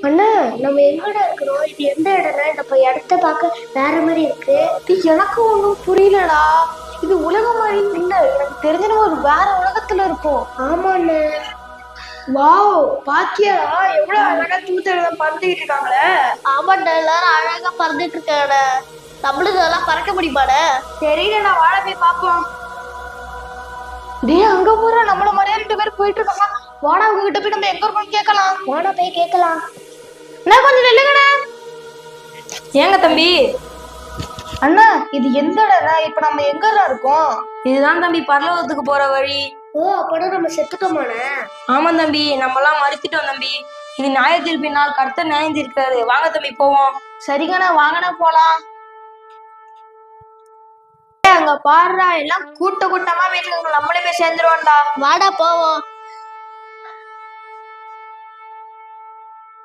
அண்ணா, நம்ம எங்கடா இருக்கிறோம்? இது எந்த இடம்னா? இந்த இடத்த பார்க்க வேற மாதிரி இருக்கு. எனக்கு ஒன்றும் புரியலடா. இது உலக மாதிரி இல்ல, எனக்கு தெரிஞ்ச ஒரு வேற உலகத்துல இருக்கும். ஆமாண்ணே. வாவ், பாத்தியாடா எவ்வளவு அழகா தூத்தெல்லாம் பறந்துகிட்டு இருக்காங்களே. ஆமாண்ணா, எல்லாரும் அழகா பறந்துட்டு இருக்காங்க. நம்மளுக்கு அதெல்லாம் பறக்க முடியுமாண்ணே? தெரியலடா, வாழ போய் பாப்போம். டேய், அங்க போற நம்மள மாதிரியே 2 பேர் போயிட்டு இருக்காங்க. வாடா, அவங்க கிட்ட போய் நம்ம எங்க இருக்கோம் கேட்கலாம். வாடா போய் கேட்கலாம். நான் கொஞ்சம் நில்லுங்கண்ணா. ஏங்க தம்பி? அண்ணா, இது எந்த இடம்னா? இப்ப நம்ம எங்கடா இருக்கோம்? இதுதான் தம்பி பரலோகத்துக்கு போற வழி. ஓ, அப்பதான் நம்ம செத்துட்டோமாண்ணே? ஆமா தம்பி, நம்ம எல்லாம் மறுத்துட்டோம் தம்பி. இது நியாயத்தீர்ப்பின் நாள், கர்த்தர் நியாயம் தீர்க்காரு. வாங்க தம்பி போவோம். சரிங்கண்ணா, வாங்கண்ணா போலாம். அங்க பாருடா, எல்லாம் கூட்டமா வீட்டுல நம்மளே போய் சேர்ந்துருவோம்டா. வாடா போவோம்.